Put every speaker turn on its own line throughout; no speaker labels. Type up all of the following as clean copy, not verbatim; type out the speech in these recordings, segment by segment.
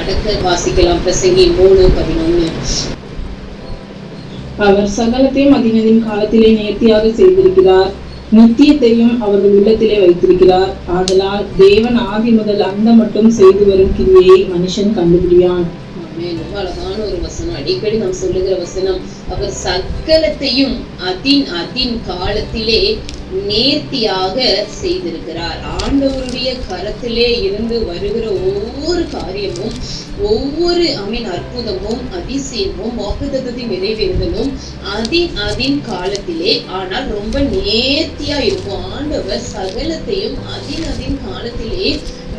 அடுத்து வாசிக்கலாம். பிரசங்கி 3:11.
அவர் சகலத்தையும் அதினதின் காலத்திலே நேர்த்தியாக செய்திருக்கிறார், நித்தியத்தையும் அவர்கள் உள்ளத்திலே வைத்திருக்கிறார். ஆதலால் தேவன் ஆதி முதல் அந்த மட்டும் செய்து வரும் கிரியையை மனுஷன் கண்டுபிடியான்.
ரொம்ப அழகான ஒரு வசனம், அடிக்கடி நாம் சொல்லுகிற வசனம். அவர் சகலத்தையும் அதின் காலத்திலே நேர்த்தியாக செய்திருக்கிறார். ஆண்டவருடைய கரத்திலே இருந்து வருகிற ஒவ்வொரு காரியமும், ஒவ்வொரு அற்புதமும், அதிசயமும், வாக்குத்தத்தத்தின் நிறைவேறுதலும் அதின் காலத்திலே, ஆனால் ரொம்ப நேர்த்தியா இருக்கும். ஆண்டவர் சகலத்தையும் அதின் காலத்திலே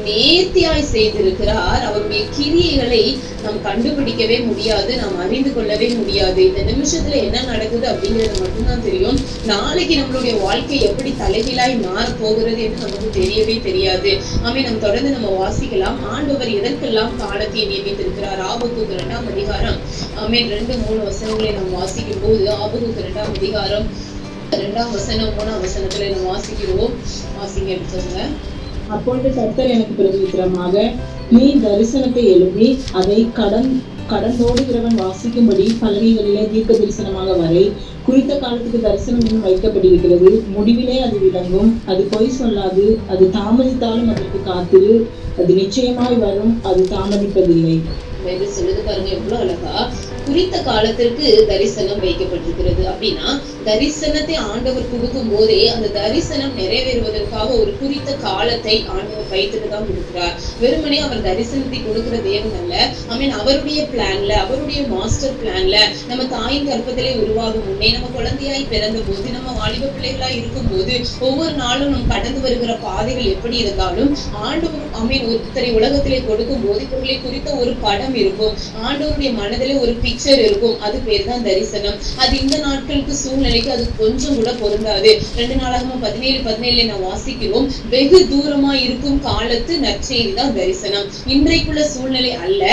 நேர்த்தியாய் செய்திருக்கிறார். அவருடைய கிரியைகளை நாம் கண்டுபிடிக்கவே முடியாது, நாம் அறிந்து கொள்ளவே முடியாது. இந்த நிமிஷத்துல என்ன நடக்குது அப்படிங்கிறது மட்டும்தான் தெரியும். நாளைக்கு நம்மளுடைய வாழ்க்கை எப்படி தலைகீழாய் மாற போகிறது என்று நமக்கு தெரியவே தெரியாது. நாம் தொடர்ந்து நம்ம வாசிக்கலாம். ஆண்டவர் எதற்கெல்லாம் காலத்தை நியமித்திருக்கிறார். ஆபகுக்கு 2ஆம் அதிகாரம் 2-3 வசனங்களை நாம் வாசிக்கும் போது, ஆபகுக்கு 2ஆம் அதிகாரம் 2ஆம் வசனம் 3ஆம் வசனத்துல நம்ம வாசிக்கிறோம். வாசிங்க அப்படின்னு சொல்லுங்க.
அப்பொழுது கர்த்தர் எனக்கு பிரதித்திரமாக, நீ தரிசனத்தை எழுப்பி அதை கடந்தோடுகிறவன் வாசிக்கும்படி பலகைகளிலே தீர்க்க தரிசனமாக வரை. குறித்த காலத்துக்கு தரிசனம் இன்னும் வைக்கப்பட்டிருக்கிறது, முடிவிலே அது விளங்கும், அது பொய் சொல்லாது, அது தாமதித்தாலும் அதற்கு காத்திரு, அது நிச்சயமாய் வரும், அது தாமதிப்பதில்லை.
சொல்லுது பாருங்க, எவ்வளவு அழகா. குறித்த காலத்திற்கு தரிசனம் வைக்கப்பட்டிருக்கிறது அப்படின்னா, தரிசனத்தை ஆண்டவர் கொடுக்கும் போதே அந்த தரிசனம் நிறைவேறுவதற்காக ஒரு குறித்த காலத்தை ஆண்டவர் வைத்துட்டு தான் கொடுக்கிறார். வெறுமனே அவர் தரிசனத்தை கொடுக்கிற தேவன் அல்ல. அவருடைய பிளான்ல, அவருடைய மாஸ்டர் பிளான்ல, நம்ம தாயின் கர்ப்பத்திலே உருவாகும் முன்னே, நம்ம குழந்தையாய் பிறந்த போது, நம்ம வாலிப பிள்ளைகளாய் இருக்கும் போது, ஒவ்வொரு நாளும் நம்ம கடந்து வருகிற பாதைகள் எப்படி இருந்தாலும், ஆண்டவர் ஒருத்தரை உலகத்திலே கொடுக்கும் போது இவர்களை குறித்த ஒரு படம் இருக்கும், ஆண்டவருடைய மனதிலே ஒரு பிக்சர் இருக்கும். அது பேர் தான் தரிசனம். அது இந்த நாட்களுக்கு சூழ்நிலைக்கு அது கொஞ்சம் கூட பொருந்தாது. 2 நாளாகம 17:17 நான் வாசிக்கிறோம். வெகு தூரமா இருக்கும் காலத்து நற்செய்தி தான் தரிசனம். இன்றைக்குள்ள சூழ்நிலை அல்ல.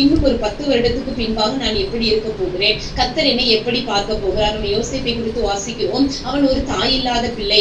இன்னும் ஒரு 10 வருடத்துக்கு பின்பாக நான் எப்படி இருக்க போகிறேன், கர்த்தர் என்னை எப்படி பார்க்க போகிறார். நம்ம யோசேப்பை குறித்து வாசிக்கிறோம். அவன் ஒரு தாய் இல்லாத பிள்ளை.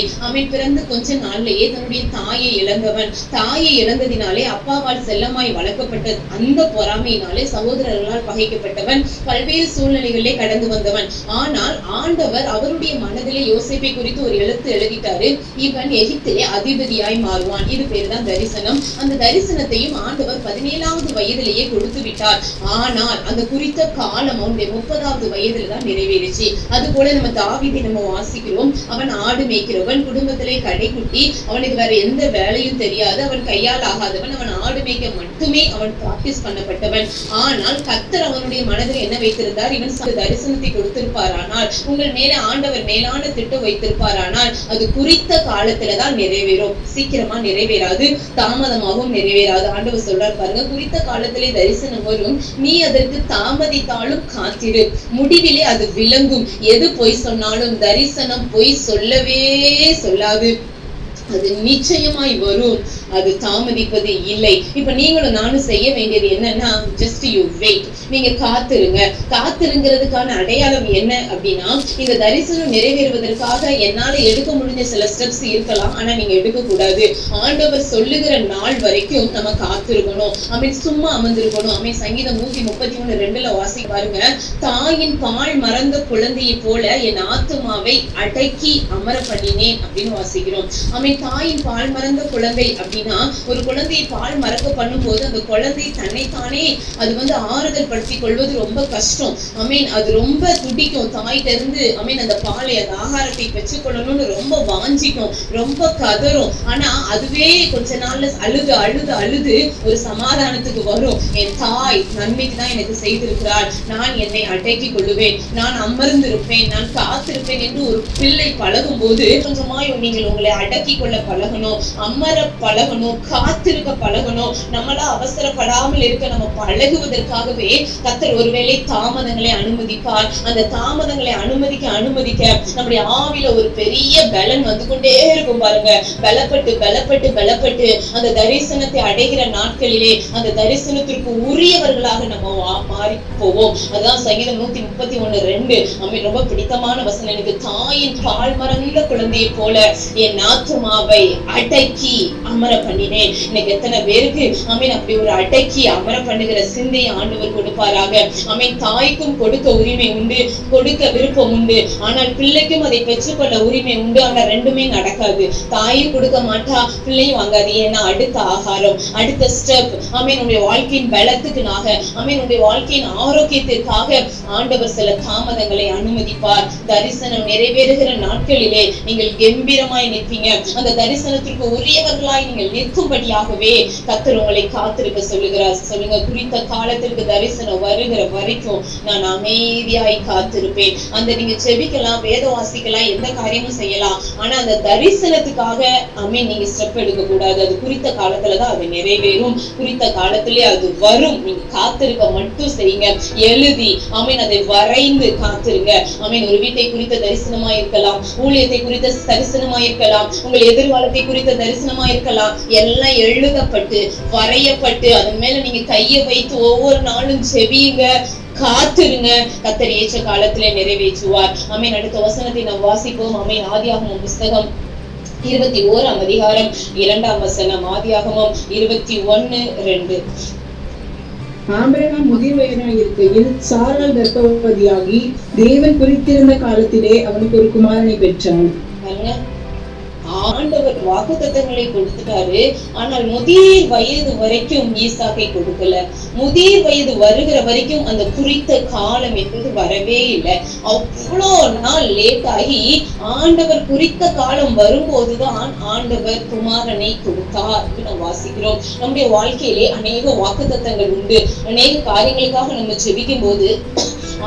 பிறந்து கொஞ்ச நாள்லயே தன்னுடைய தாயை இழந்தவன். தாயை இழந்ததினாலே அப்பாவால் செல்லமாய் வளர்க்கப்பட்ட அந்த பொறாமையினாலே சகோதரர்களால் பகைக்கப்பட்டவன். பல்வேறு சூழ்நிலைகளிலே கடந்து வந்தவன். ஆனால் ஆண்டவர் அவருடைய மனதிலே யோசேப்பை குறித்து ஒரு எழுத்து எழுதிட்டாரு, இவன் எகிப்திலே அதிபதியாய் மாறுவான். இது பேர் தான் தரிசனம். அந்த தரிசனத்தையும் ஆண்டவர் 17வது வயதிலேயே கொடுத்து விட்டார். ஆனால் அந்த குறித்த காலம் அவனுடைய 30வது வயதுல தான் நிறைவேறிச்சு. அது போல நம்ம தாவீதை நம்ம வாசிக்கிறோம். அவன் ஆடு மேய்க்கிறவன், குடும்பத்திலே கடைக்குட்டி, அவனுக்கு வேற எந்த வேலையும் தெரியாது, அவன் கையால் ஆகாதவன், அவன் ஆடு மேய்க்க மட்டுமே அவன் பிராக்டிஸ் பண்ணப்பட்டவன். ஆனால் கர்த்தர் அவனுடைய மனதில் என்ன வைத்திருந்தார், இவன் தரிசனத்தை கொடுத்திருப்பாரானால், உங்கள் மேல ஆண்டவர் மேலான திட்டம் வைத்திருப்பாரானால், அது குறித்த காலத்துலதான் நிறைவேறும். சீக்கிரமா நிறைவேறாது, தாமதமாகவும் நிறைவேறாது. ஆண்டவர் சொல்றார் பாருங்க, குறித்த காலத்திலே தரிசனம் வரும், நீ அதற்கு தாமதித்தாலும் காத்திரு, முடிவிலே அது விளங்கும். எது பொய் சொன்னாலும் தரிசனம் பொய் சொல்லவே சொல்லாது, அது நிச்சயமாய் வரும், அது தாமதிப்பது இல்லை. இப்ப நீங்களும் நானும் செய்ய வேண்டியது என்னன்னா, ஜஸ்ட் யூ வெயிட். நீங்க காத்திருங்க. காத்திருங்கிறதுக்கான அடையாளம் என்ன அப்படின்னா, இந்த தரிசனம் நிறைவேறுவதற்காக என்னால எடுக்க முடிஞ்ச சில ஸ்டெப்ஸ் இருக்கலாம், ஆனா நீங்க எடுக்க கூடாது. ஆண்டவர் சொல்லுகிற நாள் வரைக்கும் நம்ம காத்திருக்கணும். சும்மா அமர்ந்திருக்கணும். சங்கீதம் 133:2 வாசி பாருங்க. தாயின் பால் மறந்த குழந்தையை போல என் ஆத்துமாவை அடக்கி அமர பண்ணினேன் அப்படின்னு வாசிக்கிறோம். தாயின் பால் மறந்த குழந்தை அப்படின்னா, ஒரு குழந்தையை பால் மறக்க பண்ணும் போது அந்த குழந்தை தன்னைத்தானே அது ஆறுதல் படுத்திக் கொள்வது ரொம்ப கஷ்டம். அது ரொம்ப துடிக்கும். தாயிட்ட இருந்து அந்த பாலை, அந்த ஆகாரத்தை பெற்றுக்கொள்ளணும்னு ரொம்ப வாஞ்சிக்கும், ரொம்ப கதரும். ஆனா அதுவே கொஞ்ச நாள்ல அழுது அழுது அழுது ஒரு சமாதானத்துக்கு வரும். என் தாய் நன்மைக்கு தான் எனக்கு செய்திருக்கிறாள், நான் என்னை அடக்கி கொள்ளுவேன், நான் அமர்ந்திருப்பேன், நான் காத்திருப்பேன் என்று ஒரு பிள்ளை பழகும் போது கொஞ்சமாய் நீங்கள் உங்களை அடக்கி கொள்ள பழகணும், அமர பழகணும், காத்திருக்க பழகணும். நம்மளா அவசரப்படாமல் இருக்க நம்ம பழகுவதற்காகவே கர்த்தர் ஒருவேளை தாமதங்களை அனுமதிப்பார். அந்த தாமதங்களை அனுமதிக்க அனுமதிக்க நம்முடைய ஆவில ஒரு பெரிய பலன் வந்து கொண்டே இருக்கும் பாருங்க. பலப்பட்டு பலப்பட்டு பலப்பட்டு அந்த தரிசனத்தை அடைகிற நாட்களிலே அந்த தரிசனத்திற்கு உரியவர்களாக நம்ம மாறி போவோம். அதுதான் சங்கீதம் 131:2 ரொம்ப பிடித்தமான வசனம். எனக்கு தாயின் பால் மறந்த குழந்தையை போல என் ஆத்துமா ஆத்துமாவை அடக்கி அமர பண்ணினேன். இன்னைக்கு எத்தனை பேருக்கு ஆமீன் அப்படி ஒரு அடக்கி அமர பண்ணுகிற சிந்தையை ஆண்டவர் கொடுப்பாராக. ஆமீன். தாய்க்கும் கொடுக்க உரிமை உண்டு, கொடுக்க விருப்பம் உண்டு, ஆனால் பிள்ளைக்கும் அதை பெற்றுக்கொள்ள உரிமை உண்டு. ஆனா ரெண்டுமே நடக்காது. தாயும் கொடுக்க மாட்டா, பிள்ளையும் வாங்காது. ஏன்னா அடுத்த ஆகாரம், அடுத்த ஸ்டெப் ஆமீன் உடைய வாழ்க்கையின் பலத்துக்குனாக, ஆமீன் உடைய வாழ்க்கையின் ஆரோக்கியத்திற்காக ஆண்டவர் சில தாமதங்களை அனுமதிப்பார். தரிசனம் நிறைவேறுகிற நாட்களிலே நீங்கள் கம்பீரமாய் நிற்பீங்க. அந்த தரிசனத்திற்கு உரியவர்களாய் நீங்கள் நிற்கும்படியாகவே கர்த்தர் உங்களை காத்திருக்க சொல்லுகிறார். சொல்லுங்க, குறித்த காலத்திற்கு தரிசனம் வருகிற வரைக்கும் நான் அமைதியாய் காத்திருப்பேன். அந்த நீங்க செபிக்கலாம், வேத வாசிக்கலாம், எந்த காரியமும் செய்யலாம். ஆனா அந்த தரிசனத்துக்காக ஆமீன் நீங்க ஸ்டெப் எடுக்க கூடாது. அது குறித்த காலத்துலதான் அது நிறைவேறும். குறித்த காலத்திலே அது வரும். நீங்க காத்திருக்க மட்டும் செய்யுங்க. எழுதி ஆமீன் அதை வரைந்து காத்திருங்க. ஆமீன். ஒரு வீட்டை குறித்த தரிசனமா இருக்கலாம், ஊழியத்தை குறித்த தரிசனமா இருக்கலாம், உங்கள் எதிர்காலத்தை குறித்த தரிசனமா இருக்கலாம். எல்லாம் எழுதப்பட்டு வரையப்பட்டு அதன் மேல நீங்க கையை வைத்து ஒவ்வொரு நாளும் செவியுங்க, காத்திருங்க. கர்த்தர் ஏற்ற காலத்திலே நிறைவேற்றுவார். ஆமீன். அடுத்த வசனத்தை நாம் வாசிப்போம். ஆமீன். ஆதியாகமம் புஸ்தகம் 21ஆம் அதிகாரம் 2ஆம் வசனம். ஆதியாகமம் 21:2.
ஆபிரகாம் முதிர் வயதாய் இருக்கையில் சாராள் கர்ப்பவதியாகி தேவன் குறித்திருந்த காலத்திலே அவனுக்கு ஒரு குமாரனை பெற்றான்.
ஆண்டவர் வாக்குத்தத்தங்களை கொடுத்துட்டாரு. ஆனால் முதிர் வயது வரைக்கும் ஈசாக்கை கொடுக்கல. முதிர் வயது வருகிற வரைக்கும் அந்த குறித்த காலம் என்பது வரவே இல்லை. அவ்வளோ நாள் லேட் ஆகி ஆண்டவர் குறித்த காலம் வரும்போதுதான் ஆண்டவர் குமாரனை கொடுத்தார். நம்ம வாசிக்கிறோம். நம்முடைய வாழ்க்கையிலே அநேக வாக்குத்தத்தங்கள் உண்டு. அநேக காரியங்களுக்காக நம்ம ஜெபிக்கும் போது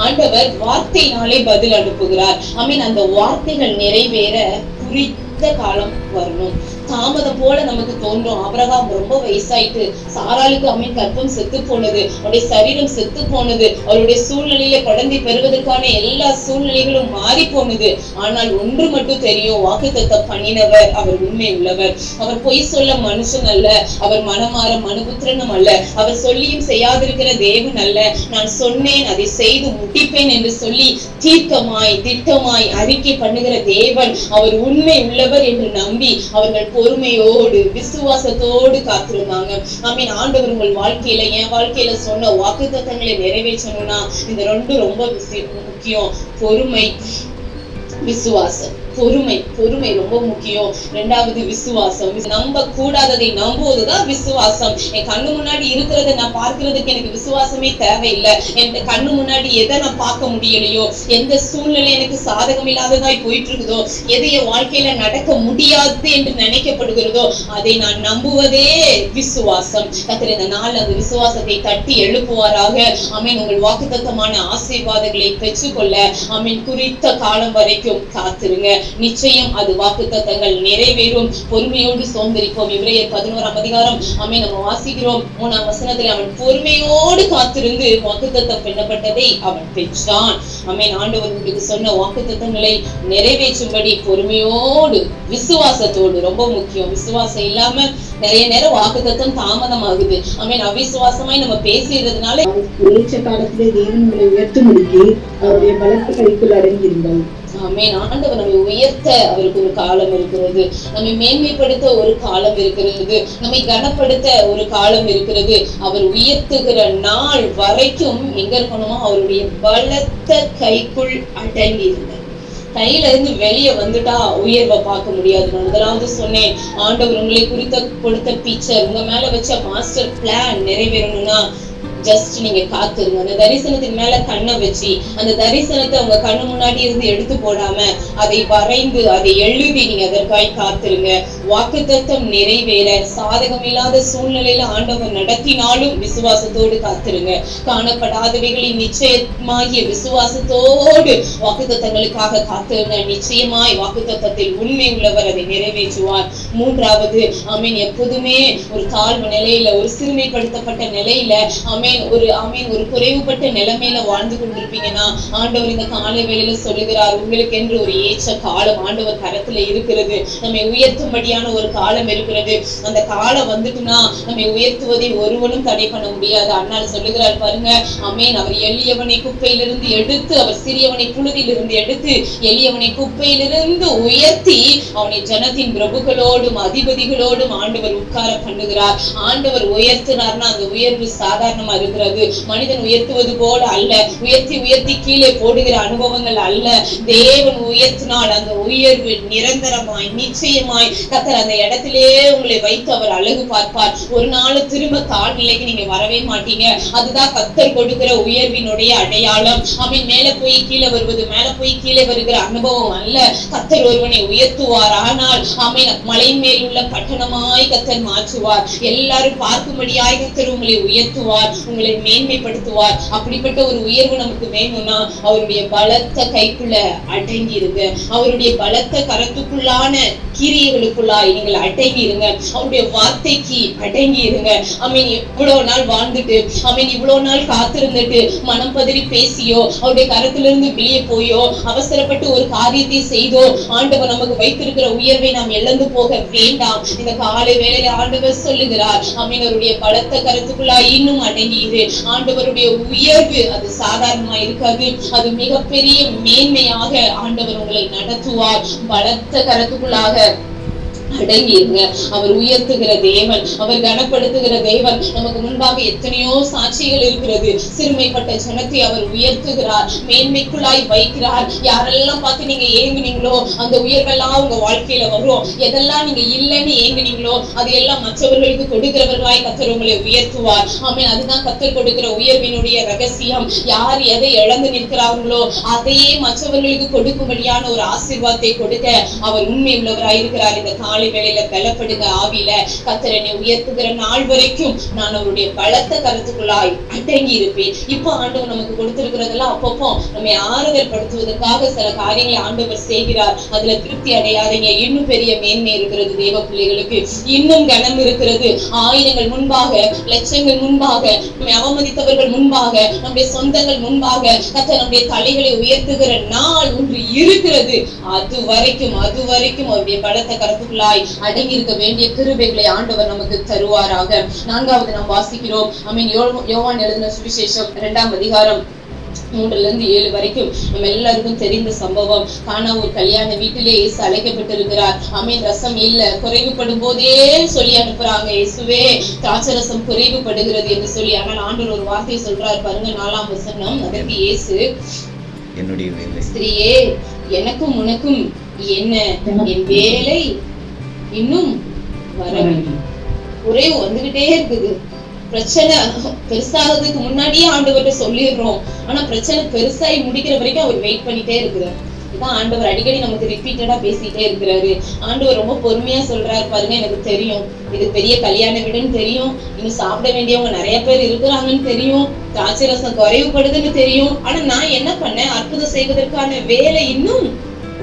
ஆண்டவர் வார்த்தையினாலே பதில் அனுப்புகிறார். ஆமீன். அந்த வார்த்தைகள் நிறைவேற குறித்த காலம் வரணும். தாமதம் போல நமக்கு தோன்றும். ஆபிரகாம் ரொம்ப வயசாயிட்டு, சாராளுக்கு ஆமீன் கர்ப்பம் செத்து போனது, அவருடைய சரீரம் செத்து போனது, அவருடைய சூழ்நிலையில குழந்தை பெறுவதற்கான எல்லா சூழ்நிலைகளும் மாறி போனது. ஆனால் ஒன்று மட்டும் தெரியும், வாக்குத்தத்தம் பண்ணினவர் அவர் உண்மை உள்ளவர். அவர் பொய் சொல்ல மனுஷன் அல்ல, அவர் மனமாற மனுபுத்திரனும் அல்ல, அவர் சொல்லியும் செய்யாதிருக்கிற தேவன் அல்ல. நான் சொன்னேன் அதை செய்து முடிப்பேன் என்று சொல்லி தீர்க்கமாய் திட்டமாய் அறிக்கை பண்ணுகிற தேவன். அவர் உண்மை உள்ளவர் என்று நம்பி அவர்கள் பொறுமையோடு விசுவாசத்தோடு காத்திருந்தாங்க. ஆமீன். ஆண்டவர் உங்கள் வாழ்க்கையில, என் வாழ்க்கையில சொன்ன வாக்குத்தத்தங்களை நிறைவேற்றணும்னா இந்த ரெண்டும் ரொம்ப முக்கியம். பொறுமை, விசுவாசம். பொறுமை ரொம்ப முக்கியம். இரண்டாவது விசுவாசம். நம்ப கூடாததை நம்புவதுதான் விசுவாசம். என் கண்ணு முன்னாடி இருக்கிறத நான் பார்க்கிறதுக்கு எனக்கு விசுவாசமே தேவையில்லை. என் கண்ணு முன்னாடி எதை நான் பார்க்க முடியலையோ, எந்த சூழ்நிலை எனக்கு சாதகம் இல்லாததாய் போயிட்டு இருக்குதோ, எதை என் வாழ்க்கையில நடக்க முடியாது என்று நினைக்கப்படுகிறதோ அதை நான் நம்புவதே விசுவாசம். கர்த்தர் இந்த நாள் அந்த விசுவாசத்தை தட்டி எழுப்புவாராக. ஆமீன். உங்கள் வாக்குத்தத்தமான ஆசீர்வாதங்களை பெற்றுக்கொள்ள ஆமீன் குறித்த காலம் வரைக்கும் காத்திருங்க. நிச்சயம் அது வாக்குத்தத்தங்கள் நிறைவேறும். பொறுமையோடு சோர்ந்திருப்போம். எபிரேயர் 11ஆம் அதிகாரம் ஆமீன் நம்ம வாசிக்கிறோம். 3ஆம் வசனத்தில் அவன் பொறுமையோடு காத்திருந்து வாக்குத்தத்தம் பண்ணப்பட்டதை அவன் பெற்றான். ஆமீன். ஆண்டவர் உங்களுக்கு சொன்ன வாக்குத்தத்தங்களை நிறைவேற்றும்படி பொறுமையோடு விசுவாசத்தோடு, ரொம்ப முக்கியம். விசுவாசம் இல்லாம நிறைய நேரம் வாக்குத்தத்தம் தாமதம் ஆகுது. ஆமீன். அவிசுவாசமாய் நம்ம பேசுறதுனால
ஏற்ற காலத்திலே தேவன் உங்களை உயர்த்தும்படிக்கு அவருடைய பலத்த கைக்குள் அடங்கியிருந்தார்.
ஆமீன். ஆண்டவர் நம்மை உயர்த்த அவருக்கு ஒரு காலம் இருக்கிறது, நம்மை மேன்மைப்படுத்த ஒரு காலம் இருக்கிறது, நம்மை கனப்படுத்த ஒரு காலம் இருக்கிறது. அவர் உயர்த்துகிற நாள் வரைக்கும் எங்க இருக்கணுமோ அவருடைய பலத்த கைக்குள் அடங்கி இருந்தார். கையில இருந்து வெளியே வந்துட்டா உயர்வை பார்க்க முடியாது. நான் முதலாவது சொன்னேன், ஆண்டவர் உங்களை குறித்த கொடுத்த பிக்சர், உங்க மேல வச்ச மாஸ்டர் பிளான் நிறைவேறணும்னா ஜஸ்ட் நீங்க காத்துருங்க. அந்த தரிசனத்தின் மேல கண்ணை வச்சு அந்த தரிசனத்தை உங்க கண்ணு முன்னாடி இருந்து எடுத்து போடாம அதை வரைந்து அதை எழுதி நீங்க அதற்காய் காத்துருங்க. வாக்குத்தத்தம் நிறைவேற சாதகம் இல்லாத சூழ்நிலையில ஆண்டவர் நடத்தினாலும் விசுவாசத்தோடு காத்துருங்க. காணப்படாதவைகளின் நிச்சயமாகிய விசுவாசத்தோடு வாக்குத்தத்தங்களுக்காக காத்துருங்க. நிச்சயமாய் வாக்குத்தத்தத்தில் உண்மை உள்ளவர் அதை நிறைவேற்றுவார். மூன்றாவது ஆமீன். எப்போதுமே ஒரு தாழ்வு நிலையில, ஒரு சிறுமைப்படுத்தப்பட்ட நிலையில ஆமீன் ஒரு குறைவுபட்ட நிலைமையில வாழ்ந்து கொண்டிருப்பீங்கன்னா ஆண்டவர் இந்த காலை வேளையில சொல்லுகிறார், உங்களுக்கு என்று ஒரு ஏற்ற காலம் ஆண்டவர் கரத்துல இருக்கிறது. நம்மை உயர்த்தும்படியான ஒரு காலம் இருக்கிறது. அந்த காலம் வந்துட்டுனா நம்மை உயர்த்துவதை ஒருவனும் தடை பண்ண முடியாது. அண்ணால் சொல்லுகிறார் பாருங்க, ஆமென். அவர் எளியவனை குப்பையிலிருந்து எடுத்து, அவர் சிறியவனை புழுதியிலிருந்து எடுத்து, எளியவனை குப்பையிலிருந்து உயர்த்தி அவனை ஜனத்தின் பிரபுக்களோடும் அதிபதிகளோடும் ஆண்டவர் உட்கார பண்ணுகிறார். ஆண்டவர் உயர்த்தினார்னா அந்த உயர்வு சாதாரணமா இருக்கிறது. மனிதன் உயர்த்துவது போல அல்ல, உயர்த்தி உயர்த்தி கீழே போடுகிற அனுபவங்கள் அல்ல. தேவன் உயர்த்தினால் அந்த உயர்வு நிரந்தரமாய் நிச்சயமாய் கர்த்தர் அந்த இடத்திலே உங்களை வைத்து அவர் அழகு பார்ப்பார். ஒரு நாள் திரும்ப தாழ்நிலைக்கு நீங்க வரவே மாட்டீங்க. அதுதான் கர்த்தர் கொடுக்கிற உயர்வினுடைய அடையாளம். அவன் மேல போய் கீழே வருவது, மேல போய் கீழே வருகிற அனுபவம் அல்ல. கர்த்தர் ஒருவனை உயர்த்துவார், ஆனால் அவன் மலை மேல் உள்ள பட்டணமாய் கர்த்தர் மாற்றுவார். எல்லாரும் பார்க்கும்படியாய் கர்த்தர் உங்களை உயர்த்துவார், உங்களை மேன்மைப்படுத்துவார். அப்படிப்பட்ட ஒரு உயர்வு நமக்கு வேணும்னா அவருடைய பலத்த கைக்குள்ள அடங்கி இருங்க, அவருடைய பலத்த கரத்துக்குள்ளான கிரியைகளுக்குள்ளாய் நீங்கள் அடங்கி இருங்க, அவருடைய வார்த்தைக்கு அடங்கி இருங்க. அவன் இவ்வளவு நாள் வாழ்ந்துட்டு, அவன் இவ்வளவு நாள் காத்திருந்துட்டு மனம் பதறி பேசியோ அவருடைய கரத்திலிருந்து வெளியே போயோ அவசரப்பட்டு ஒரு காரியத்தை செய்தோ ஆண்டவர் நமக்கு வைத்திருக்கிற உயர்வை நாம் இழந்து போக வேண்டாம். இந்த காலை வேளையில ஆண்டவர் சொல்லுகிறார், அவன் அவருடைய பலத்த கருத்துக்குள்ளாய் இன்னும் அடங்கிது. ஆண்டவருடைய உயர்வு அது சாதாரணமா இருக்காது, அது மிகப்பெரிய மேன்மையாக ஆண்டவர் உங்களை நடத்துவார். பலத்த கருத்துக்குள்ளாக அடங்கிருங்க. அவர் உயர்த்துகிற தேவன், அவர் கனப்படுத்துகிற தேவன். நமக்கு முன்பாக எத்தனையோ சாட்சிகள் இருக்கிறது. சிறுமைப்பட்ட ஜனத்தை அவர் உயர்த்துகிறார், மேன்மைக்குள்ளாய் வைக்கிறார். யாரெல்லாம் பார்த்து நீங்க ஏங்குனீங்களோ அந்த உயர்வெல்லாம் உங்க வாழ்க்கையில வரும். எதெல்லாம் நீங்க இல்லைன்னு ஏங்குனீங்களோ அதையெல்லாம் மற்றவர்களுக்கு கொடுக்கிறவர்களாய் கர்த்தர் உங்களை உயர்த்துவார். ஆமென். அதுதான் கர்த்தர் கொடுக்கிற உயர்வினுடைய ரகசியம். யார் எதை இழந்து நிற்கிறார்களோ அதையே மற்றவர்களுக்கு கொடுக்கும்படியான ஒரு ஆசீர்வாதத்தை கொடுக்க அவர் உண்மை உள்ளவராய் இருக்கிறார். இந்த காலை வேளையில பலப்படுங்க. ஆவியில கர்த்தர் என்னை உயர்த்துகிற நாள் வரைக்கும் நான் அவருடைய பலத்த கருத்துக்குள்ளாய் அடங்கி இருப்பேன். இப்போ ஆண்டவர் நமக்கு கொடுத்திருக்கிறதெல்லாம் அப்பப்போ நம்மை ஆறுதல் படுத்துவதற்காக சில காரியங்களை ஆண்டவர் செய்கிறார். அதுல திருப்தி அடையாதீங்க. இன்னும் பெரிய மேன்மை இருக்கிறது தேவ பிள்ளைகளுக்கு, இன்னும் கனம் இருக்கிறது. ஆயிரங்கள் முன்பாக, லட்சங்கள் முன்பாக, நம்மை அவமதித்தவர்கள் முன்பாக, நம்முடைய சொந்தங்கள் முன்பாக கர்த்தர் நம்முடைய தலைகளை உயர்த்துகிற நாள் ஒன்று இருக்கிறது. அது வரைக்கும் அவருடைய பலத்த கருத்துக்குள்ளாய் அடங்கி இருக்க வேண்டிய கிருபைகளை ஆண்டவர் நமக்கு தருவாராக. 4வது நாம் வாசிக்கிறோம். ஆமென். யோவான் எழுதின சுவிசேஷம் 2ஆம் அதிகாரம் 3-7 வரைக்கும் நம்ம எல்லாருக்கும் தெரிந்த சம்பவம். கானா ஒரு கல்யாண வீட்டிலே இயேசு அழைக்கப்பட்டிருக்கிறார். ஆமென். ரசம் இல்ல, குறைவுபடும் போதே சொல்லி அனுப்புறாங்க, இயேசுவே திராட்சரசம் குறைவுபடுகிறது என்று சொல்லி. ஆனால் ஆண்டவர் ஒரு வார்த்தையை சொல்றார் பாருங்க, 4ஆம் வசனம். அதற்கு இயேசு, என்னுடைய ஸ்திரீயே எனக்கும் உனக்கும் என்ன, என் வேலை இன்னும் வரவில்லை. குறைவு வந்துகிட்டே இருக்குது. பிரச்சனை பெருசாகிறதுக்கு முன்னாடியே ஆண்டவர்கிட்ட சொல்லிடுறோம், ஆனா பிரச்சனை பெருசாகி முடிக்கிற வரைக்கும் அவர் வெயிட் பண்ணிட்டே இருக்கிறார். இதான் ஆண்டவர் அடிக்கடி நமக்கு ரிப்பீட்டடா பேசிட்டே இருக்கிறாரு. ஆண்டவர் ரொம்ப பொறுமையா சொல்றாரு பாருங்க, எனக்கு தெரியும் இது பெரிய கல்யாண வீடுன்னு தெரியும், இன்னும் சாப்பிட வேண்டியவங்க நிறைய பேர் இருக்கிறாங்கன்னு தெரியும், திராட்சை ரசம் குறைவுபடுதுன்னு தெரியும், ஆனா நான் என்ன பண்ணேன், அற்புதம் செய்வதற்கான வேலை இன்னும்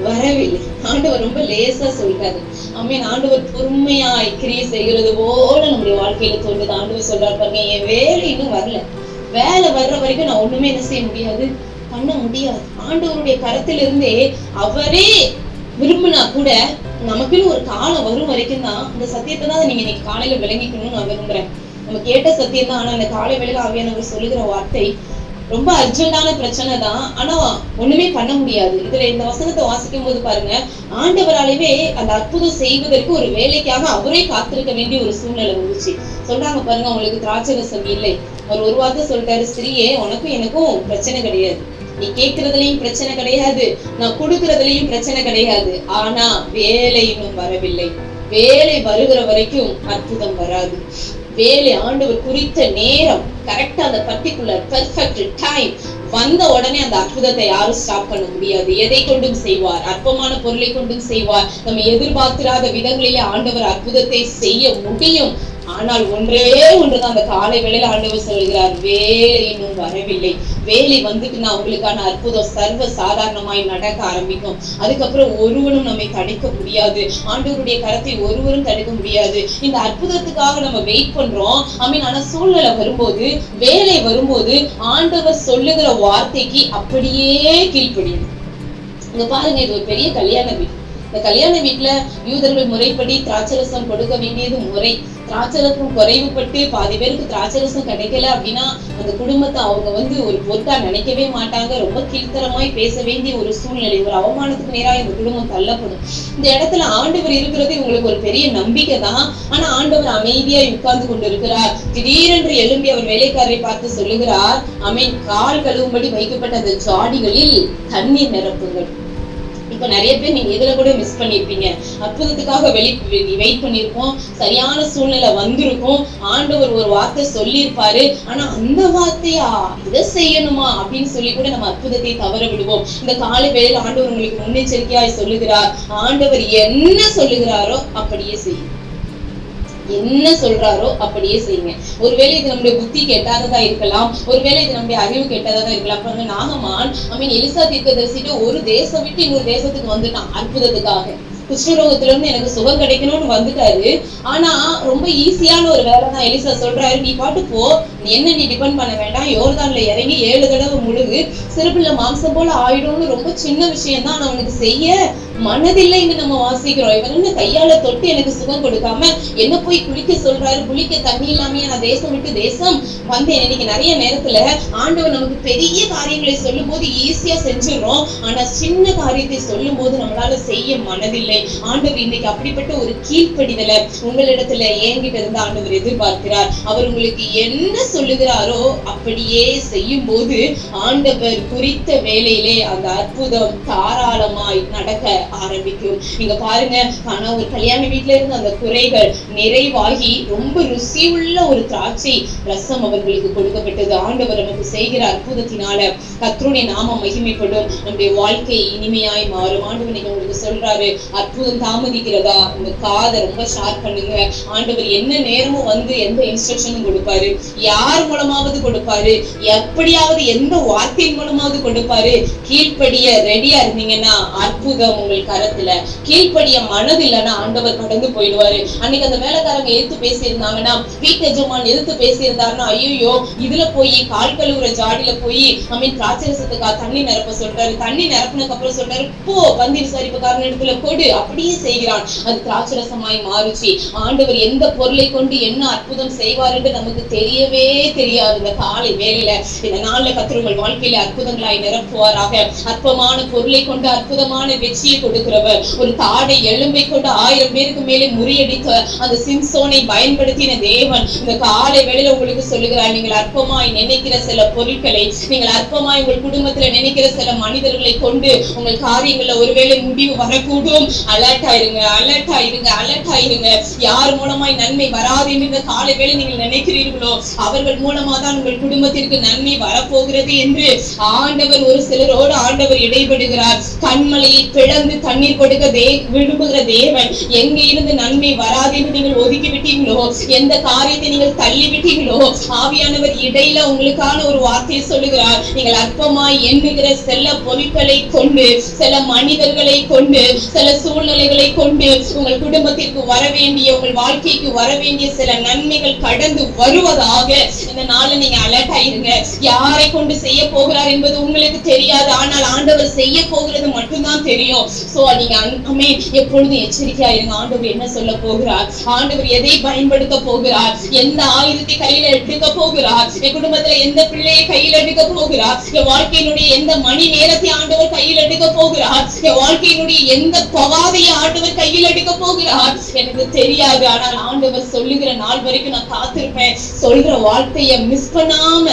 வரவில்லை. ஆண்டவர் ரொம்ப லேசா சொல்றாரு. ஆமென். ஆண்டவர் பொறுமையாய் கிரியை செய்கிறது போல நம்முடைய வாழ்க்கையில தோன்றுது. ஆண்டவர் சொல்றாரு பாருங்க, என் வேலை இன்னும் வரல, வேலை வர்ற வரைக்கும் நான் ஒண்ணுமே என்ன செய்ய முடியாது, பண்ண முடியாது. ஆண்டவருடைய கரத்திலிருந்தே அவரே விரும்பினா கூட நமக்குன்னு ஒரு காலம் வரும் வரைக்கும் தான் அந்த சத்தியத்தை தான் நீங்க இன்னைக்கு காலையில விளங்கிக்கணும்னு நான் விரும்புறேன். நம்ம கேட்ட சத்தியம் தான், ஆனா அந்த காலை வேளையில ஆவியானவர் சொல்லுகிற வார்த்தை ரொம்ப அர்ஜென்டான பிரச்சனை தான், ஆனா ஒண்ணுமே பண்ண முடியாது. இதுல இந்த வசனத்தை வாசிக்கும் போது பாருங்க, ஆண்டவராலேயே அந்த அற்புதம் செய்வதற்கு ஒரு வேலைக்காக அவரே காத்திருக்க வேண்டிய ஒரு சூழ்நிலை வந்துச்சு. சொல்றாங்க பாருங்க, உங்களுக்கு திராட்சை ரசம் இல்லை. அவர் ஒரு வார்த்தை சொல்றாரு, ஸ்திரீயே உனக்கும் எனக்கும் பிரச்சனை கிடையாது, நீ கேட்கறதுலயும் பிரச்சனை கிடையாது, நான் கொடுக்கறதுலயும் பிரச்சனை கிடையாது, ஆனா வேலை இன்னும் வரவில்லை. வேலை வருகிற வரைக்கும் அற்புதம் வராது. வேலை ஆண்டவர் குறித்த நேரம், கரெக்டா அந்த பர்டிகுலர் பெர்ஃபெக்ட் டைம் வந்த உடனே அந்த அற்புதத்தை யாரும் ஸ்டாப் பண்ண முடியாது. எதை கொண்டும் செய்வார், அற்பமான பொருளை கொண்டும் செய்வார். நம்ம எதிர்பார்த்திராத விதங்களிலே ஆண்டவர் அற்புதத்தை செய்ய முடியும். ஆனால் ஒன்றே ஒன்றுதான் அந்த காலை வேளையில ஆண்டவர் சொல்கிறார், வேலை இன்னும் வரவில்லை. வேலை வந்துட்டுனா உங்களுக்கான அற்புதம் சர்வ சாதாரணமாய் நடக்க ஆரம்பிக்கும். அதுக்கப்புறம் ஒருவனும் நம்மை தடுக்க முடியாது. ஆண்டவருடைய கரத்தை ஒருவரும் தடுக்க முடியாது. இந்த அற்புதத்துக்காக நம்ம வெயிட் பண்றோம். ஆனா சூழ்நிலை வரும்போது, வேலை வரும்போது ஆண்டவர் சொல்லுகிற வார்த்தைக்கு அப்படியே கீழ்ப்படியும். இங்க பாருங்க, இது ஒரு பெரிய கல்யாண வீடு. இந்த கல்யாண வீட்டுல யூதர்கள் முறைப்படி திராட்சரசம் கொடுக்க வேண்டியது முறை. திராட்சரசம் குறைவுபட்டு பாதி பேருக்கு திராட்சரசம் கிடைக்கல அப்படின்னா அந்த குடும்பத்தை அவங்க ஒரு பொருட்டா நினைக்கவே மாட்டாங்க. ரொம்ப கீழ்த்தரமாய் பேச வேண்டிய ஒரு சூழ்நிலை, ஒரு அவமானத்துக்கு நேராக இந்த குடும்பம் தள்ளப்படும். இந்த இடத்துல ஆண்டவர் இருக்கிறது இவங்களுக்கு ஒரு பெரிய நம்பிக்கை தான். ஆனா ஆண்டவர் அமைதியா உட்கார்ந்து கொண்டு இருக்கிறார். திடீரென்று எழும்பி அவர் வேலைக்காரரை பார்த்து சொல்லுகிறார், கால் கழுவும்படி வைக்கப்பட்ட அந்த ஜாடிகளில் தண்ணீர் நிரப்புங்கள். இப்ப நிறைய பேர் நீங்க இதுல கூட மிஸ் பண்ணிருப்பீங்க. அற்புதத்துக்காக வெயிட் பண்ணிருப்போம். சரியான சூழ்நிலை வந்திருக்கும். ஆண்டவர் ஒரு வார்த்தை சொல்லியிருப்பாரு. ஆனா அந்த வார்த்தையா இதை செய்யணுமா அப்படின்னு சொல்லி கூட நம்ம அற்புதத்தை தவற விடுவோம். இந்த காலை வேளையில் ஆண்டவர் உங்களுக்கு முன்னெச்சரிக்கையாய் சொல்லுகிறார். ஆண்டவர் என்ன சொல்லுகிறாரோ அப்படியே செய்யும். என்ன சொல்றாரோ அப்படியே செய்யுங்க. ஒருவேளை இது நம்முடைய புத்திக்கு எட்டாததா இருக்கலாம், ஒருவேளை இது நம்முடைய அறிவுக்கு எட்டாததா இருக்கலாம். நாகமான் எலிசா தீர்க்கதரிசிட்டு ஒரு தேசம் விட்டு இன்னொரு தேசத்துக்கு வந்துட்டான் அற்புதத்துக்காக. குஷ்டரோகத்துல இருந்து எனக்கு சுகம் கிடைக்கணும்னு வந்துட்டாரு. ஆனா ரொம்ப ஈஸியான ஒரு வேலை தான். எலிசா சொல்றாரு, நீ பாட்டு போ, நீ டிபெண்ட் பண்ண வேண்டாம், யோர்தான்ல இறங்கி 7 தடவை முழுகு, சிறுபிள்ளை மாம்சம் போல ஆயிடும்னு ரொம்ப சின்ன விஷயம் தான். அவனுக்கு செய்ய மனதில்லைன்னு நம்ம வாசிக்கிறோம். இவன் என்ன கையால தொட்டு எனக்கு சுகம் கொடுக்காம என்ன போய் குளிக்க சொல்றாரு, குளிக்க தண்ணி இல்லாம நான் தேசம் விட்டு தேசம் வந்தேன். இன்னைக்கு நிறைய நேரத்துல ஆண்டவர் நமக்கு பெரிய காரியங்களை சொல்லும் போது ஈஸியா செஞ்சிடறோம். ஆனா சின்ன காரியத்தை சொல்லும் போது நம்மளால செய்ய மனதில்லை. ஆண்டவர் இன்னைக்கு அப்படிப்பட்ட ஒரு கீழ்ப்படிதலை உங்களிடத்துல என்கிட்ட இருந்து ஆண்டவர் எதிர்பார்க்கிறார். அவர் உங்களுக்கு என்ன சொல்லுகிறாரோ அப்படியே செய்யும் போது ஆண்டவர் குறித்த வேலையிலே அந்த அற்புதம் தாராளமாய் நடக்க ஆரம்பிக்கும். நீங்க பாருங்க, ஆனா ஒரு கல்யாண வீட்டுல இருந்து அந்த குறைகள் நிறைவாகி ரொம்ப ருசி உள்ள ஒரு திராட்சை ரசம் அவர்களுக்கு கொடுக்கப்பட்டது. ஆண்டவர் நமக்கு செய்கிற அற்புதத்தினால கர்த்தருடைய நாமம் மகிமைப்படும், நம்முடைய வாழ்க்கை இனிமையாய் மாறும். ஆண்டவர் நீங்க உங்களுக்கு சொல்றாரு, அற்புதம் தாமதிக்கிறதா, உங்க காதை ரொம்ப ஷார்ப் பண்ணுங்க. ஆண்டவர் என்ன நேரமும் எந்த இன்ஸ்ட்ரக்ஷனும் கொடுப்பாரு, யார் மூலமாவது கொடுப்பாரு, எப்படியாவது எந்த வார்த்தையின் மூலமாவது கொடுப்பாரு. கீழ்ப்படிய ரெடியா இருந்தீங்கன்னா அற்புதம் உங்கள் கரத்துல. கீழ்ப்படிய மனது இல்லைன்னா ஆண்டவர் கடந்து போயிடுவாரு. அன்னைக்கு அந்த வேலைக்காரங்க எதிர்த்து பேசியிருந்தாங்கன்னா, வீட்டு எஜமான் எதிர்த்து பேசியிருந்தாருன்னா, ஐயோ இதுல போய் கால் கழுவுற ஜாடியில போய் திராட்சரசத்துக்கா தண்ணி நிரப்ப சொல்றாரு. தண்ணி நிரப்பினதுக்கு அப்புறம் சொல்றாரு, போ பந்தி விசாரிப்புக்காரன் இடத்துல கொடு. அப்படியே செய்கிறான். அது திராட்சரசமாய் மாறுச்சு. ஆண்டவர் எந்த பொருளை கொண்டு என்ன அற்புதம் செய்வார் என்று நமக்கு தெரியவே தெரியாது. இந்த காலை வேளையில இந்த நாள்ல கர்த்தர் உங்கள் வாழ்க்கையில அற்புதங்களாய் நிரப்புவாராக. அற்பமான பொருளை கொண்டு அற்புதமான வெற்றியை கொடுக்கிறவர், ஒரு தாடை எலும்பை கொண்டு 1000 பேருக்கு மேலே முறியடிக்க அந்த சிம்சோனை பயன்படுத்தின தேவன் இந்த காலை வேளையில உங்களுக்கு சொல்லுகிறார், நீங்கள் அற்பமாய் நினைக்கிற சில பொருட்களை, நீங்கள் அற்பமாய் உங்கள் குடும்பத்துல நினைக்கிற சில மனிதர்களை கொண்டு உங்கள் காரியங்கள்ல ஒருவேளை முடிவு வரக்கூடும். அலர்ட் ஆயிருங்க, அலர்ட் ஆயிருங்க, அலர்ட் ஆயிருங்க. யார் மூலமாய் நன்மை வராது என்று இந்த காலை வேளை நீங்கள் நினைக்கிறீர்களோ அவர்கள் மூலமா தான் உங்கள் குடும்பத்திற்கு நன்மை வரப்போகிறது என்று ஆண்டவர் ஒரு சிலரோடு ஆண்டவர் இடைபடுகிறார். கண்மலையை பிளந்து தண்ணீர் கொடுக்க விரும்புகிற தேவன் எங்க இருந்து நன்மை வராது என்று நீங்கள் ஒதுக்கி விட்டீங்களோ, எந்த காரியத்தை நீங்கள் தள்ளி விட்டீங்களோ, ஆவியானவர் இடையில உங்களுக்கான ஒரு வார்த்தையை சொல்லுகிறார். நீங்கள் அற்பமாய் எண்ணுகிற சில பொருட்களை கொண்டு, சில மனிதர்களை கொண்டு, சில சூழ்நிலைகளை கொண்டு உங்கள் குடும்பத்திற்கு வர வேண்டிய, உங்கள் வாழ்க்கைக்கு வர வேண்டிய சில நன்மைகள் கடந்து வருவதாக இந்த நாள்ல நீங்க அலர்ட் ஆயிருங்க. யாரை கொண்டு செய்ய போகிறார் என்பது உங்களுக்கு தெரியாது, ஆனால் ஆண்டவர் செய்ய போகிறது மட்டும்தான் தெரியும். சோ நீங்க எப்பொழுதும் எச்சரிக்கையா இருங்க. ஆண்டவர் என்ன சொல்ல போகிறார், ஆண்டவர் எதை பயன்படுத்த போகிறார், எந்த ஆயுதத்தை கையில எடுக்க போகிறார், என் குடும்பத்துல எந்த பிள்ளையை கையில் எடுக்க போகிறார், என் வாழ்க்கையினுடைய எந்த மணி நேரத்தை ஆண்டவர் கையில் எடுக்க போகிறார், என் வாழ்க்கையினுடைய எந்த பவாதையை ஆண்டவர் கையில் எடுக்க போகிறார் எனக்கு தெரியாது. ஆனால் ஆண்டவர் சொல்லுகிற நாள் வரைக்கும் நான் காத்திருப்பேன். சொல்ற வார்த்தையை மிஸ் பண்ணாம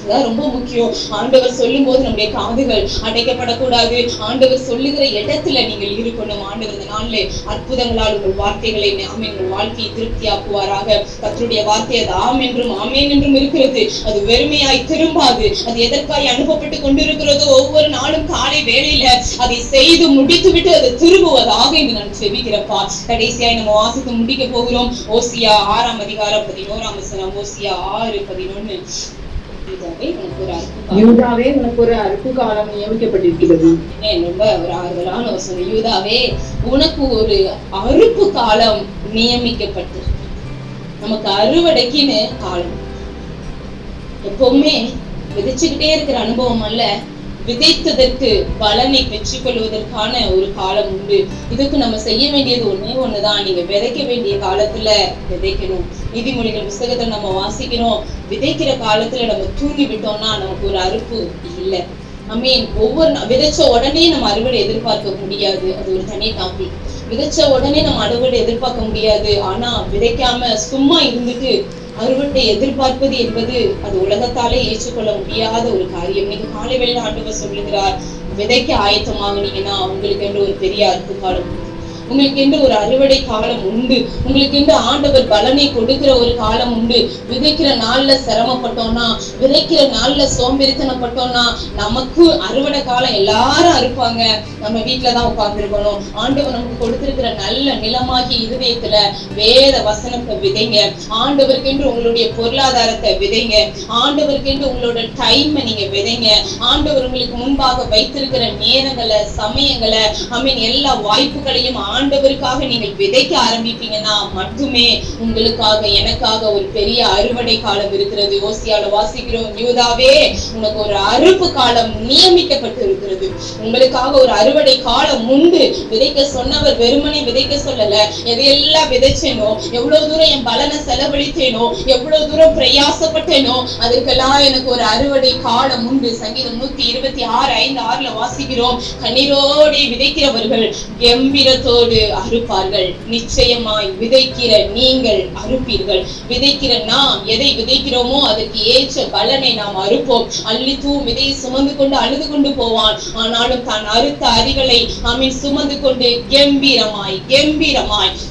அதான் ரொம்ப முக்கியம். ஆண்டவர் சொல்லும் போது நம்முடைய காதுகள் அடைக்கப்படக்கூடாது. ஆண்டவர் சொல்லுகிற இடத்துல நீங்கள் இருக்கணும். ஆண்டவர் இந்த நாளிலே அற்புதங்களால் உங்கள் வார்த்தைகளை ஆமென் உங்கள் வாழ்க்கையை திருப்தியாக்குவாராக. கர்த்தருடைய வார்த்தை அது ஆம் என்றும் ஆமேன் என்றும் இருக்கிறது. அது வெறுமையாய் திரும்பாது. அது எதற்காய் அனுப்பப்பட்டு கொண்டிருக்கிறதோ ஒவ்வொரு நாளும் காலை வேளையில அதை செய்து முடித்து விட்டு அது திரும்புவதாக என்று நான் செபிக்கிறப்பா. கடைசியாய் நம்ம வாசித்து முடிக்க போகிறோம். ஓசியா 6ஆம் அதிகாரம் 11ஆம் வசனம். ஓசியா 6:11.
யூதாவே உனக்கு ஒரு அறுப்பு காலம் நியமிக்கப்பட்டிருக்கிறது.
ரொம்ப ஒரு ஆறுதலான வசனம். யூதாவே உனக்கு ஒரு அறுப்பு காலம் நியமிக்கப்பட்டு, நமக்கு அறுவடைக்குன்னு காலம். எப்பவுமே விதைச்சுக்கிட்டே இருக்கிற அனுபவம் அல்ல, விதைத்ததற்கு பலனை பெற்றுக் கொள்வதற்கான ஒரு காலம் உண்டு. இதுக்கு நம்ம செய்ய வேண்டியது ஒண்ணுதான். நீங்க விதைக்க வேண்டிய காலத்துல விதைக்கணும். நீதிமொழிகள் புஸ்தகத்துல நம்ம வாசிக்கிறோம், விதைக்கிற காலத்துல நம்ம தூங்கி விட்டோம்னா நமக்கு ஒரு அறுப்பு இல்லை. ஒவ்வொரு விதைச்ச உடனே நம்ம அறுவடை எதிர்பார்க்க முடியாது. அது ஒரு தனி டாபிக். விதைச்ச உடனே நம்ம அறுவடை எதிர்பார்க்க முடியாது. ஆனா விதைக்காம சும்மா இருந்துட்டு அறுவடை எதிர்பார்ப்பது என்பது அது உலகத்தாலே ஏற்றுக்கொள்ள முடியாத ஒரு காரியம். நீங்க காலை வேளையில ஆண்டவர் சொல்லுகிறார், விதைக்க ஆயத்தமாகுனீங்கன்னா உங்களுக்கு என்று ஒரு பெரிய அறுப்பு காலம், உங்களுக்கு என்று ஒரு அறுவடை காலம் உண்டு. உங்களுக்கு என்று ஆண்டவர் பலனை கொடுக்கிற ஒரு காலம் உண்டு. விதைக்கிற நாள்ல சிரமப்பட்டோம்னா, விதைக்கிற நாள்ல சோம்பேறித்தனப்பட்டோம்னா நமக்கு அறுவடை காலம் எல்லாரும் அறுப்பாங்க. நம்ம வீட்டுலதான் உட்கார்ந்துருக்கணும். ஆண்டவர் நமக்கு கொடுத்திருக்கிற நல்ல நிலமாகி இருதயத்துல வேத வசனத்தை விதைங்க. ஆண்டவருக்கென்று உங்களுடைய பொருளாதாரத்தை விதைங்க. ஆண்டவருக்கென்று உங்களோட டைம் நீங்க விதைங்க. ஆண்டவர் உங்களுக்கு முன்பாக வைத்திருக்கிற நேரங்களை, சமயங்களை, எல்லா வாய்ப்புகளையும் ஆண்டவருக்காக நீங்கள் விதைக்க ஆரம்பிப்பீங்கன்னா மட்டுமே உங்களுக்காக எனக்காக ஒரு பெரிய அறுவடை காலம் இருக்கிறது. ஓசியால வாசிக்கிறோம், யூதாவே உனக்கு ஒரு அறுப்பு காலம் நியமிக்கப்பட்டு இருக்கிறது. உங்களுக்காக ஒரு அறுவடை காலம் உண்டு. விதைக்க சொன்னவர் வெறுமனே விதைக்க சொல்லல. எதையெல்லாம் விதைச்சேனோ, எவ்வளவு தூரம் என் பலனை செலவழித்தேனோ, எவ்வளவு தூரம் பிரயாசப்பட்டேனோ, அதுக்கெல்லாம் எனக்கு ஒரு அறுவடை காலம் உண்டு. சங்கீதம் 126:5-6 வாசிக்கிறோம், கண்ணீரோடு விதைக்கிறவர்கள் கம்பீரத்தோடு அறுப்பார்கள். நிச்சயமாய் விதைக்கிற நீங்கள் அறுப்பீர்கள். விதைக்கிற நாம் எதை விதைக்கிறோமோ அதற்கு ஏற்ற பலனை நாம் அறுப்போம். அள்ளித்தூ விதையை சுமந்து கொண்டு அழுது கொண்டு போவான். ஆனாலும் தான் அறுத்த அரிகளை சுமந்து கொண்டு கம்பீரமாய்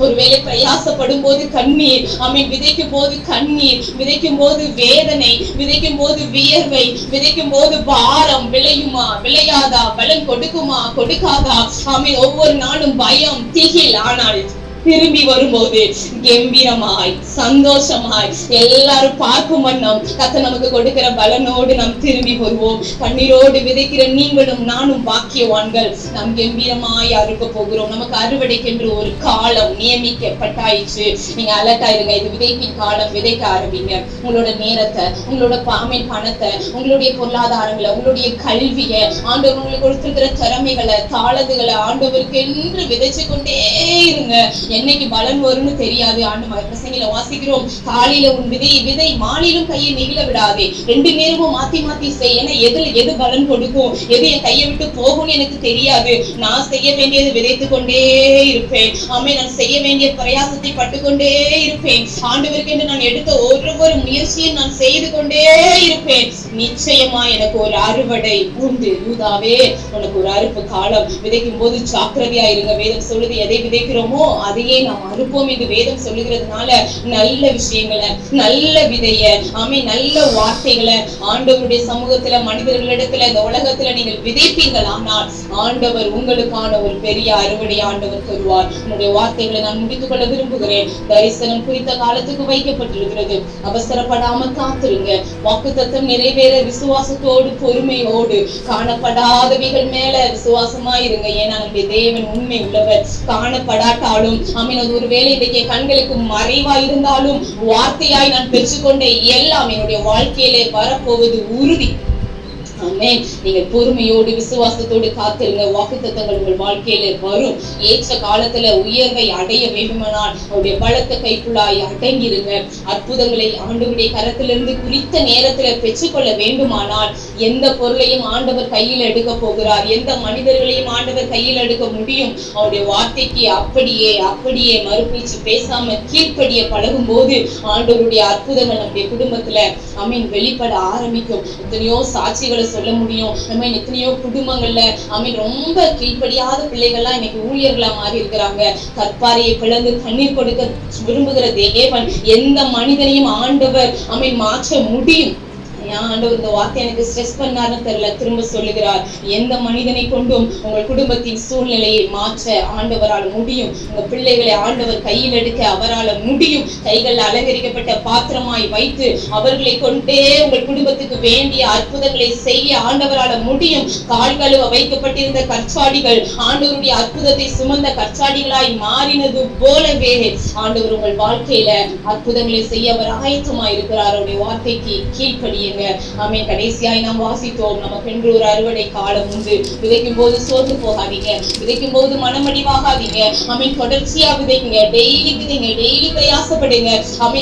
ஒருவேளை பிரயாசப்படும் போது கண்ணீர், விதைக்கும் போது கண்ணீர், விதைக்கும் போது வேதனை, விதைக்கும் போது வியர்வை, விதைக்கும் போது பாரம், விளையுமா விளையாதா, பலன் கொடுக்குமா கொடுக்காதா, ஒவ்வொரு நாளும் பயம் திகில். ஆனால் திரும்பி வரும்போது கம்பீரமாய் சந்தோஷமாய் எல்லாரும் பார்க்கும் வண்ணம் கர்த்தர் நமக்கு கொடுக்கிற பலனோடு நாம் திரும்பி வருவோம். கண்ணீரோடு விதைக்கிற நீங்களும் நானும் பாக்கியவான்கள். நாம் கம்பீரமாய் அறுக்க போகிறோம். நமக்கு அறுவடைக்கென்று ஒரு காலம் நியமிக்கப்பட்டாயிற்று. நீங்க அலர்ட்டா இருங்க. இது விதைப்பின் காலம். விதைக்க ஆரம்பிங்க. உங்களோட நேரத்தை, உங்களோட பணத்தை, உங்களுடைய பொருளாதாரங்களை, உங்களுடைய கல்வியை, ஆண்டவர் உங்களுக்கு கொடுத்திருக்கிற திறமைகளை, தாளந்துகளை ஆண்டவருக்கு என்று விதைச்சு கொண்டே இருங்க. என்னைக்கு பலன் வரும்னு தெரியாது. ஆண்டவர் பிரசங்கில வாசிக்கிறோம், காலையில உன் விதை மாலையிலும் கையை நெகிழ விடாதே. 2 நேரமும் மாத்தி மாத்தி செய். ஏன்னா எது பலன் கொடுக்கும், எது என் கையை விட்டு போகும்னு எனக்கு தெரியாது. நான் செய்ய வேண்டியது விதைத்து கொண்டே இருப்பேன். நான் செய்ய வேண்டிய பிரயாசத்தை பட்டுக்கொண்டே இருப்பேன். ஆண்டவருக்கு என்று நான் எடுத்த ஒவ்வொரு முயற்சியும் நான் செய்து கொண்டே இருப்பேன். நிச்சயமா எனக்கு ஒரு அறுவடை உண்டு. யூதாவே உனக்கு ஒரு அறுப்பு காலம். விதைக்கும் போது ஜாக்கிரதையா இருங்க. வேதம் சொல்லுது, எதை விதைக்கிறோமோ அதையே நாம் அறுப்போம் என்று வேதம் சொல்லுகிறதுனால நல்ல விஷயங்களை, நல்ல விதைய, நல்ல வார்த்தைகளை ஆண்டவருடைய சமூகத்துல, மனிதர்களிடத்துல, இந்த உலகத்துல நீங்கள் விதைப்பீங்கள். ஆனால் ஆண்டவர் உங்களுக்கான ஒரு பெரிய அறுவடை ஆண்டவர் தருவார். உன்னுடைய வார்த்தைகளை நான் முடித்துக் கொள்ள விரும்புகிறேன். தரிசனம் குறித்த காலத்துக்கு வைக்கப்பட்டிருக்கிறது. அவசரப்படாம காத்திருங்க. வாக்குத்தத்தம் நிறைவேற விசுவாசத்தோடு பொறுமையோடு காணப்படாதவைகள் மேல விசுவாசமாயிருங்க. ஏன்னா நம்முடைய தேவன் உண்மை உள்ளவர். காணப்படாட்டாலும் ஒருவேளை இன்றைக்கு கண்களுக்கு மறைவா இருந்தாலும் வார்த்தையாய் நான் பெற்றுக்கொண்ட எல்லாம் என்னுடைய வாழ்க்கையிலே வரப்போவது உறுதி. ஆமென். நீங்கள் பொறுமையோடு விசுவாசத்தோடு காத்திருங்க. வாக்குத்தத்தங்கள் உங்கள் வாழ்க்கையில வரும். ஏற்ற காலத்துல உயர்வை அடைய வேண்டுமானால் அவருடைய பலத்த கைக்குள்ளாய் அடங்கிருங்க. அற்புதங்களை ஆண்டவருடைய கரத்திலிருந்து குறித்த நேரத்துல பெற்றுக்கொள்ள வேண்டுமானால் எந்த பொருளையும் ஆண்டவர் கையில் எடுக்க போகிறார், எந்த மனிதர்களையும் ஆண்டவர் கையில் எடுக்க முடியும். அவருடைய வார்த்தைக்கு அப்படியே மறுபேச்சு பேசாம கீழ்ப்படிய பழகும் போது ஆண்டவருடைய அற்புதங்கள் நம்முடைய குடும்பத்துல வெளிப்பட ஆரம்பிக்கும். எத்தனையோ சாட்சிகளை சொல்ல முடியும். எத்தனையோ குடும்பங்கள்ல ரொம்ப கீழ்ப்படியாத பிள்ளைகள்லாம் இன்னைக்கு ஊழியர்களா மாறி இருக்கிறாங்க. கற்பாரையை பிளந்து கண்ணீர் கொடுக்க விரும்புகிற தேவன் எந்த மனிதனையும் ஆண்டவர் மாற்ற முடியும். ஆண்டவர் இந்த வார்த்தை எனக்கு ஸ்ட்ரெஸ் பண்ணாருன்னு தெரியல, திரும்ப சொல்லுகிறார். எந்த மனிதனை கொண்டும் உங்கள் குடும்பத்தின் சூழ்நிலையை மாற்ற ஆண்டவரால் முடியும். உங்க பிள்ளைகளை ஆண்டவர் கையில் எடுக்க அவரால் முடியும். கைகள் அலங்கரிக்கப்பட்ட பாத்திரமாய் வைத்து அவர்களை கொண்டே உங்கள் குடும்பத்துக்கு வேண்டிய அற்புதங்களை செய்ய ஆண்டவரால் முடியும். கால் கழுவ வைக்கப்பட்டிருந்த கற்சாடிகள் ஆண்டவருடைய அற்புதத்தை சுமந்த கற்சாடிகளாய் மாறினது போலவே ஆண்டவர் உங்கள் வாழ்க்கையில அற்புதங்களை செய்ய அவர் ஆயத்தமாய் இருக்கிறார். அவருடைய வார்த்தைக்கு கீழ்ப்படியுங்க. கடைசியாய் நாம் வாசித்தோம், நமக்கென்று ஒரு அறுவடை காலம் உண்டு. விதைக்கும் போது சோர்ந்து போகாதீங்க, விதைக்கும் போது மனமடிவாகாதீங்க. தொடர்ச்சியா விதைங்க, டெய்லி விதைங்க, டெய்லி பிரயாசப்படுங்க.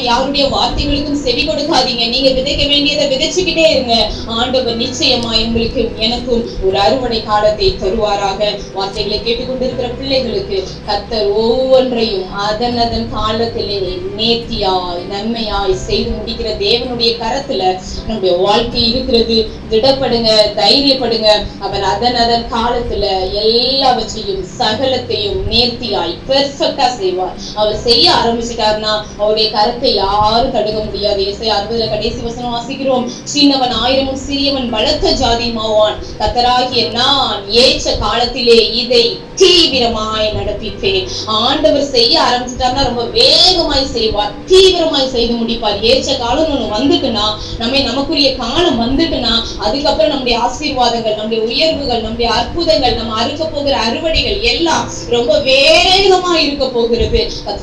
யாருடைய வார்த்தைகளுக்கும் செவி கொடுக்காதீங்க. நீங்க விதைக்க வேண்டியதை விதைச்சுக்கிட்டே இருங்க. ஆண்டவர் நிச்சயமாய் உங்களுக்கு எனக்கும் ஒரு அறுவடை காலத்தை தருவாராக. வார்த்தைகளை கேட்டுக்கொண்டிருக்கிற பிள்ளைகளுக்கு கர்த்தர் ஒவ்வொன்றையும் அதன் காலத்திலே நேர்த்தியாய் நன்மையாய் செய்து முடிக்கிற தேவனுடைய கரத்துல நம்முடைய வாழ்க்கை இருக்கிறது. திடப்படுங்க, தைரியப்படுங்க. அவர் அதன் காலத்துல எல்லாவற்றையும் சகலத்தையும் நேர்த்தியாய் பெர்ஃபெக்டா செய்வார். அவர் செய்ய ஆரம்பிச்சுட்டாருன்னா அவருடைய கரத்தை யாரும் தடுக்க முடியாது. ஏசாயா 60 கடைசி வசனம் வாசிக்கிறோம், சின்னவன் 1000 சிறியவன் பலத்த ஜாதியுமாவான். கர்த்தராகிய நான் ஏற்ற காலத்திலே இதை தீவிரமாய் நடப்பிப்பேன். ஆண்டவர் செய்ய ஆரம்பிச்சுட்டாருன்னா ரொம்ப வேகமாய் செய்வார், தீவிரமாய் செய்து முடிப்பார். ஏற்ற காலம் ஒண்ணு வந்துட்டுன்னா நமக்குரிய காலம் வந்துட்டுன்னா அதுக்கப்புறம் நம்முடைய ஆசீர்வாதங்கள், நம்முடைய உயர்வுகள், நம்முடைய அற்புதங்கள், நம்ம அறுக்க போகிற அறுவடைகள் எல்லாம் ரொம்ப வேகமா இருக்க போகிறது.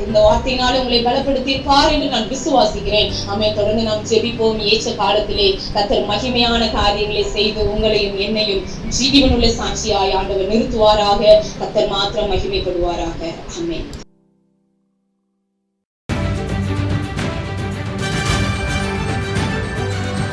இந்த வார்த்தையினால உங்களை பலப்படுத்தியிருப்பார் என்று நான் விசுவாசிக்கிறேன். தொடர்ந்து நாம் ஜெபிப்போம். ஏற்ற காலத்திலே கர்த்தர் மகிமையான காரியங்களை செய்து உங்களையும் என்னையும் ஜீவனுள்ள சாட்சியாய் ஆண்டவர் நிறுத்துவாராக. கர்த்தர் மாத்திரம் மகிமைப்படுவாராக. ஆமென்.